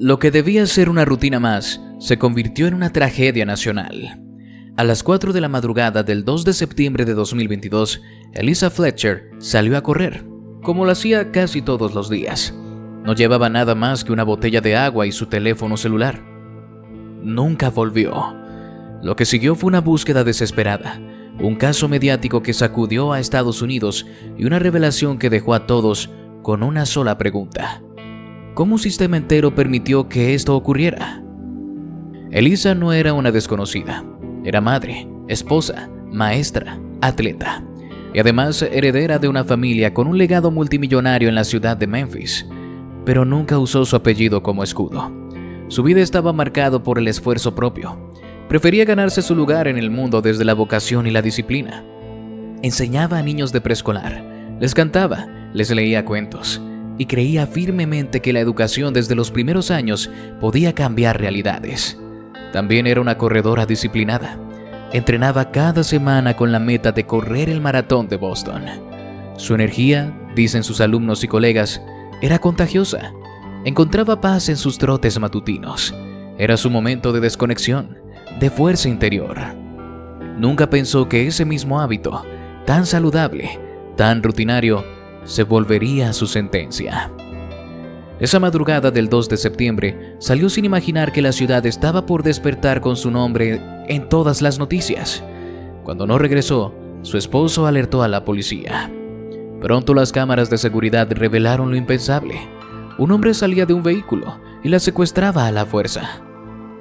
Lo que debía ser una rutina más, se convirtió en una tragedia nacional. A las 4 de la madrugada del 2 de septiembre de 2022, Elisa Fletcher salió a correr, como lo hacía casi todos los días. No llevaba nada más que una botella de agua y su teléfono celular. Nunca volvió. Lo que siguió fue una búsqueda desesperada, un caso mediático que sacudió a Estados Unidos y una revelación que dejó a todos con una sola pregunta: ¿cómo un sistema entero permitió que esto ocurriera? Elisa no era una desconocida. Era madre, esposa, maestra, atleta y además heredera de una familia con un legado multimillonario en la ciudad de Memphis, pero nunca usó su apellido como escudo. Su vida estaba marcado por el esfuerzo propio. Prefería ganarse su lugar en el mundo desde la vocación y la disciplina. Enseñaba a niños de preescolar, les cantaba, les leía cuentos y creía firmemente que la educación desde los primeros años podía cambiar realidades. También era una corredora disciplinada. Entrenaba cada semana con la meta de correr el maratón de Boston. Su energía, dicen sus alumnos y colegas, era contagiosa. Encontraba paz en sus trotes matutinos. Era su momento de desconexión, de fuerza interior. Nunca pensó que ese mismo hábito, tan saludable, tan rutinario, se volvería su sentencia. Esa madrugada del 2 de septiembre salió sin imaginar que la ciudad estaba por despertar con su nombre en todas las noticias. Cuando no regresó, su esposo alertó a la policía. Pronto las cámaras de seguridad revelaron lo impensable. Un hombre salía de un vehículo y la secuestraba a la fuerza.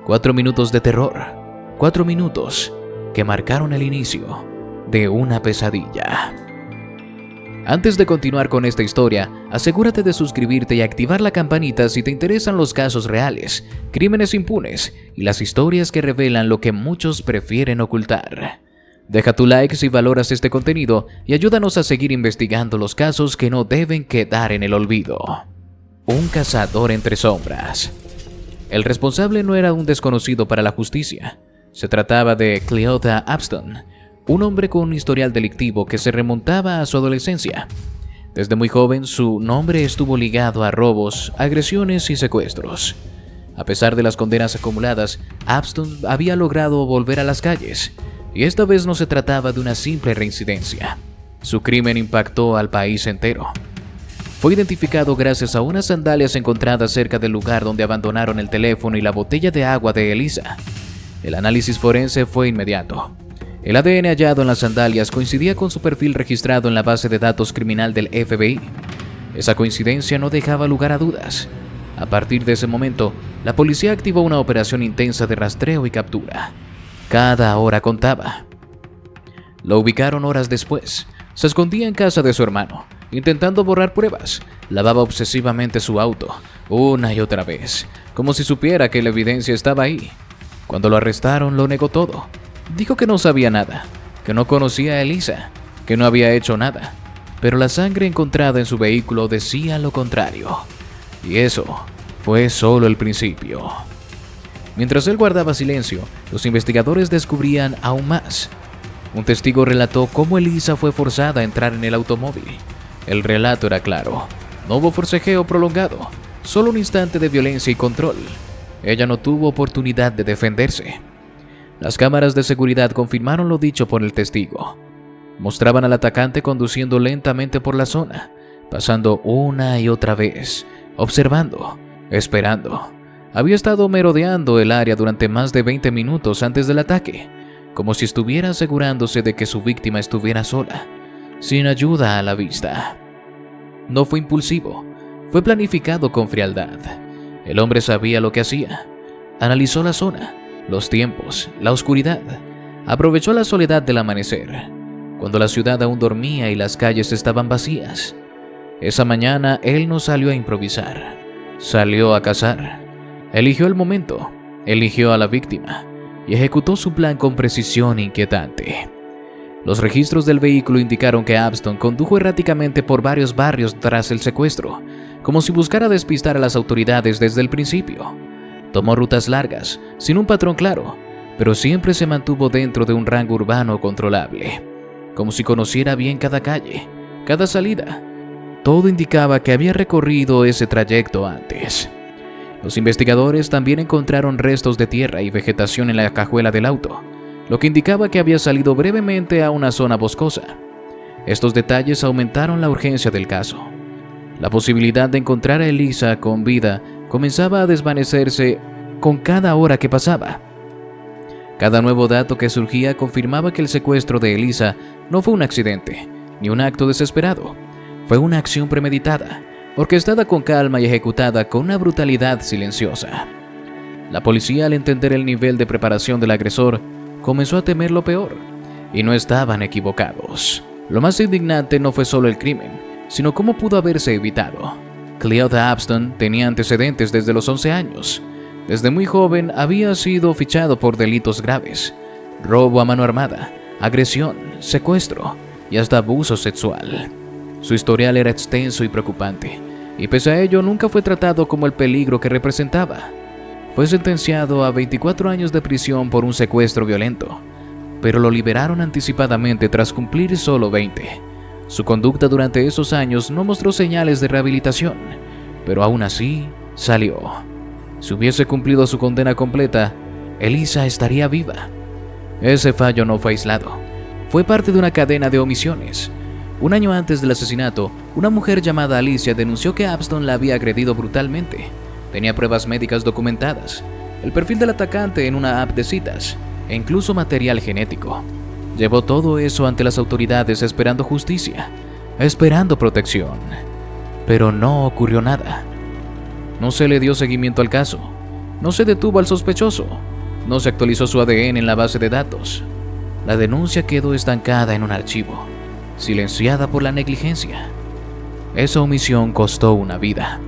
4 minutos de terror, 4 minutos que marcaron el inicio de una pesadilla. Antes de continuar con esta historia, asegúrate de suscribirte y activar la campanita si te interesan los casos reales, crímenes impunes y las historias que revelan lo que muchos prefieren ocultar. Deja tu like si valoras este contenido y ayúdanos a seguir investigando los casos que no deben quedar en el olvido. Un cazador entre sombras. El responsable no era un desconocido para la justicia. Se trataba de Cleotha Abston, un hombre con un historial delictivo que se remontaba a su adolescencia. Desde muy joven, su nombre estuvo ligado a robos, agresiones y secuestros. A pesar de las condenas acumuladas, Abston había logrado volver a las calles, y esta vez no se trataba de una simple reincidencia. Su crimen impactó al país entero. Fue identificado gracias a unas sandalias encontradas cerca del lugar donde abandonaron el teléfono y la botella de agua de Elisa. El análisis forense fue inmediato. El ADN hallado en las sandalias coincidía con su perfil registrado en la base de datos criminal del FBI. Esa coincidencia no dejaba lugar a dudas. A partir de ese momento, la policía activó una operación intensa de rastreo y captura. Cada hora contaba. Lo ubicaron horas después. Se escondía en casa de su hermano, intentando borrar pruebas. Lavaba obsesivamente su auto, una y otra vez, como si supiera que la evidencia estaba ahí. Cuando lo arrestaron, lo negó todo. Dijo que no sabía nada, que no conocía a Elisa, que no había hecho nada, pero la sangre encontrada en su vehículo decía lo contrario. Y eso fue solo el principio. Mientras él guardaba silencio, los investigadores descubrían aún más. Un testigo relató cómo Elisa fue forzada a entrar en el automóvil. El relato era claro. No hubo forcejeo prolongado, solo un instante de violencia y control. Ella no tuvo oportunidad de defenderse. Las cámaras de seguridad confirmaron lo dicho por el testigo. Mostraban al atacante conduciendo lentamente por la zona, pasando una y otra vez, observando, esperando. Había estado merodeando el área durante más de 20 minutos antes del ataque, como si estuviera asegurándose de que su víctima estuviera sola, sin ayuda a la vista. No fue impulsivo, fue planificado con frialdad. El hombre sabía lo que hacía. Analizó la zona, los tiempos, la oscuridad. Aprovechó la soledad del amanecer, cuando la ciudad aún dormía y las calles estaban vacías. Esa mañana él no salió a improvisar, salió a cazar. Eligió el momento, eligió a la víctima y ejecutó su plan con precisión inquietante. Los registros del vehículo indicaron que Abston condujo erráticamente por varios barrios tras el secuestro, como si buscara despistar a las autoridades desde el principio. Tomó rutas largas, sin un patrón claro, pero siempre se mantuvo dentro de un rango urbano controlable, como si conociera bien cada calle, cada salida. Todo indicaba que había recorrido ese trayecto antes. Los investigadores también encontraron restos de tierra y vegetación en la cajuela del auto, lo que indicaba que había salido brevemente a una zona boscosa. Estos detalles aumentaron la urgencia del caso. La posibilidad de encontrar a Elisa con vida comenzaba a desvanecerse con cada hora que pasaba. Cada nuevo dato que surgía confirmaba que el secuestro de Elisa no fue un accidente, ni un acto desesperado. Fue una acción premeditada, orquestada con calma y ejecutada con una brutalidad silenciosa. La policía, al entender el nivel de preparación del agresor, comenzó a temer lo peor, y no estaban equivocados. Lo más indignante no fue solo el crimen, sino cómo pudo haberse evitado. Cleotha Abston tenía antecedentes desde los 11 años. Desde muy joven había sido fichado por delitos graves: robo a mano armada, agresión, secuestro y hasta abuso sexual. Su historial era extenso y preocupante, y pese a ello nunca fue tratado como el peligro que representaba. Fue sentenciado a 24 años de prisión por un secuestro violento, pero lo liberaron anticipadamente tras cumplir solo 20. Su conducta durante esos años no mostró señales de rehabilitación, pero aún así salió. Si hubiese cumplido su condena completa, Elisa estaría viva. Ese fallo no fue aislado, fue parte de una cadena de omisiones. Un año antes del asesinato, una mujer llamada Alicia denunció que Abston la había agredido brutalmente. Tenía pruebas médicas documentadas, el perfil del atacante en una app de citas, e incluso material genético. Llevó todo eso ante las autoridades esperando justicia, esperando protección. Pero no ocurrió nada. No se le dio seguimiento al caso, no se detuvo al sospechoso, no se actualizó su ADN en la base de datos. La denuncia quedó estancada en un archivo, silenciada por la negligencia. Esa omisión costó una vida.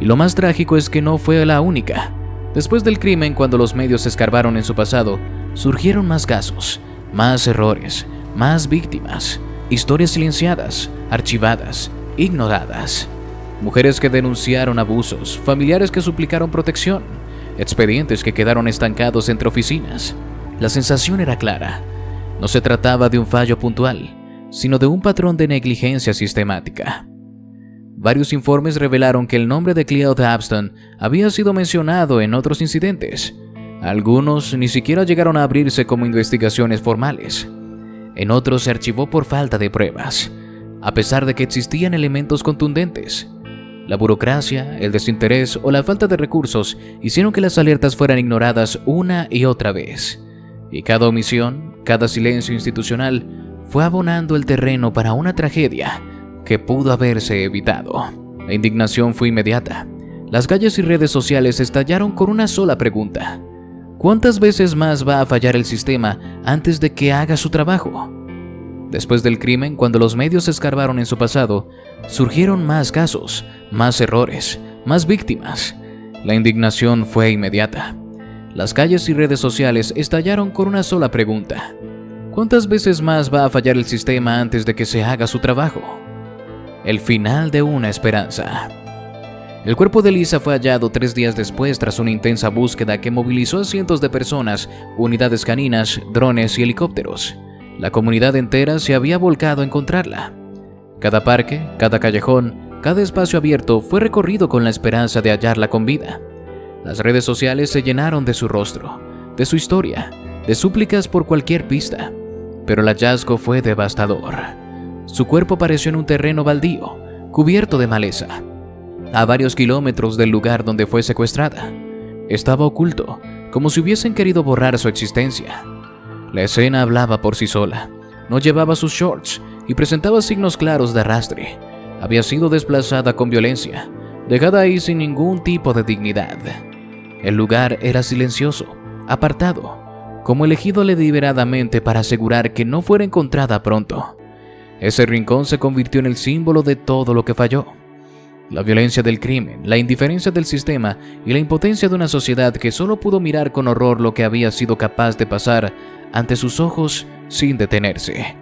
Y lo más trágico es que no fue la única. Después del crimen, cuando los medios escarbaron en su pasado, surgieron más casos, más errores, más víctimas, historias silenciadas, archivadas, ignoradas. Mujeres que denunciaron abusos, familiares que suplicaron protección, expedientes que quedaron estancados entre oficinas. La sensación era clara. No se trataba de un fallo puntual, sino de un patrón de negligencia sistemática. Varios informes revelaron que el nombre de Cleotha Abston había sido mencionado en otros incidentes. Algunos ni siquiera llegaron a abrirse como investigaciones formales. En otros se archivó por falta de pruebas, a pesar de que existían elementos contundentes. La burocracia, el desinterés o la falta de recursos hicieron que las alertas fueran ignoradas una y otra vez. Y cada omisión, cada silencio institucional, fue abonando el terreno para una tragedia que pudo haberse evitado. La indignación fue inmediata. Las calles y redes sociales estallaron con una sola pregunta: ¿cuántas veces más va a fallar el sistema antes de que haga su trabajo? Después del crimen, cuando los medios escarbaron en su pasado, surgieron más casos, más errores, más víctimas. La indignación fue inmediata. Las calles y redes sociales estallaron con una sola pregunta: ¿cuántas veces más va a fallar el sistema antes de que se haga su trabajo? El final de una esperanza. El cuerpo de Elisa fue hallado 3 días después tras una intensa búsqueda que movilizó a cientos de personas, unidades caninas, drones y helicópteros. La comunidad entera se había volcado a encontrarla. Cada parque, cada callejón, cada espacio abierto fue recorrido con la esperanza de hallarla con vida. Las redes sociales se llenaron de su rostro, de su historia, de súplicas por cualquier pista. Pero el hallazgo fue devastador. Su cuerpo apareció en un terreno baldío, cubierto de maleza, a varios kilómetros del lugar donde fue secuestrada. Estaba oculto, como si hubiesen querido borrar su existencia. La escena hablaba por sí sola. No llevaba sus shorts y presentaba signos claros de arrastre. Había sido desplazada con violencia, dejada ahí sin ningún tipo de dignidad. El lugar era silencioso, apartado, como elegido deliberadamente para asegurar que no fuera encontrada pronto. Ese rincón se convirtió en el símbolo de todo lo que falló. La violencia del crimen, la indiferencia del sistema y la impotencia de una sociedad que solo pudo mirar con horror lo que había sido capaz de pasar ante sus ojos sin detenerse.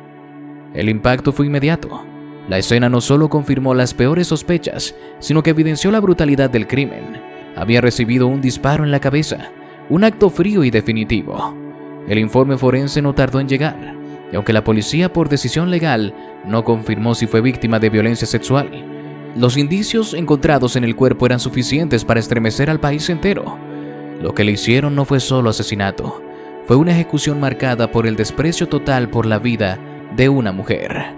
El impacto fue inmediato. La escena no solo confirmó las peores sospechas, sino que evidenció la brutalidad del crimen. Había recibido un disparo en la cabeza, un acto frío y definitivo. El informe forense no tardó en llegar, y aunque la policía por decisión legal no confirmó si fue víctima de violencia sexual, Los indicios encontrados en el cuerpo eran suficientes para estremecer al país entero. Lo que le hicieron no fue solo asesinato, fue una ejecución marcada por el desprecio total por la vida de una mujer.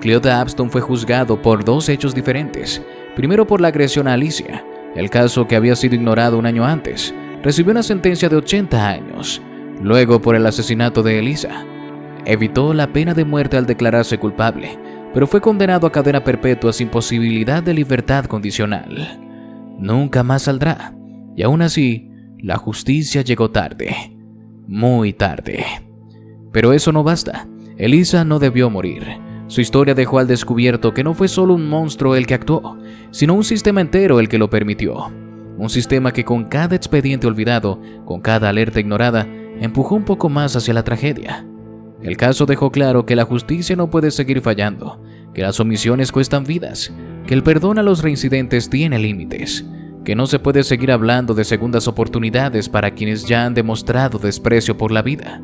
Cleota Upston fue juzgado por 2 hechos diferentes. Primero por la agresión a Alicia, el caso que había sido ignorado un año antes. Recibió una sentencia de 80 años. Luego por el asesinato de Elisa. Evitó la pena de muerte al declararse culpable, pero fue condenado a cadena perpetua sin posibilidad de libertad condicional. Nunca más saldrá, y aún así, la justicia llegó tarde, muy tarde. Pero eso no basta. Elisa no debió morir. Su historia dejó al descubierto que no fue solo un monstruo el que actuó, sino un sistema entero el que lo permitió. Un sistema que con cada expediente olvidado, con cada alerta ignorada, empujó un poco más hacia la tragedia. El caso dejó claro que la justicia no puede seguir fallando, que las omisiones cuestan vidas, que el perdón a los reincidentes tiene límites, que no se puede seguir hablando de segundas oportunidades para quienes ya han demostrado desprecio por la vida,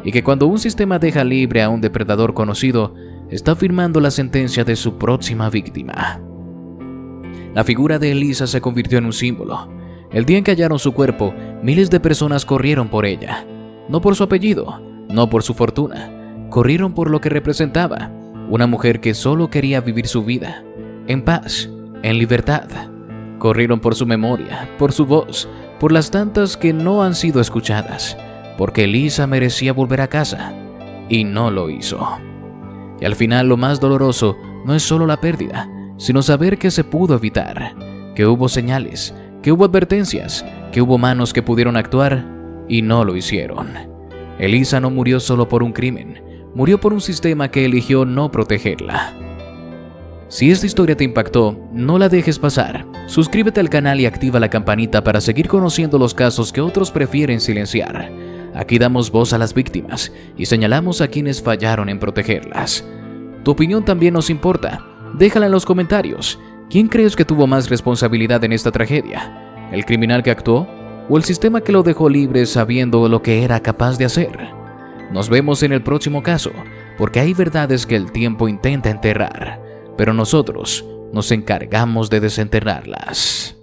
y que cuando un sistema deja libre a un depredador conocido, está firmando la sentencia de su próxima víctima. La figura de Elisa se convirtió en un símbolo. El día en que hallaron su cuerpo, miles de personas corrieron por ella, no por su apellido, no por su fortuna, corrieron por lo que representaba, una mujer que solo quería vivir su vida, en paz, en libertad. Corrieron por su memoria, por su voz, por las tantas que no han sido escuchadas, porque Elisa merecía volver a casa, y no lo hizo. Y al final lo más doloroso no es solo la pérdida, sino saber que se pudo evitar, que hubo señales, que hubo advertencias, que hubo manos que pudieron actuar y no lo hicieron. Elisa no murió solo por un crimen, murió por un sistema que eligió no protegerla. Si esta historia te impactó, no la dejes pasar. Suscríbete al canal y activa la campanita para seguir conociendo los casos que otros prefieren silenciar. Aquí damos voz a las víctimas y señalamos a quienes fallaron en protegerlas. Tu opinión también nos importa. Déjala en los comentarios. ¿Quién crees que tuvo más responsabilidad en esta tragedia? ¿El criminal que actuó? ¿O el sistema que lo dejó libre sabiendo lo que era capaz de hacer? Nos vemos en el próximo caso, porque hay verdades que el tiempo intenta enterrar, pero nosotros nos encargamos de desenterrarlas.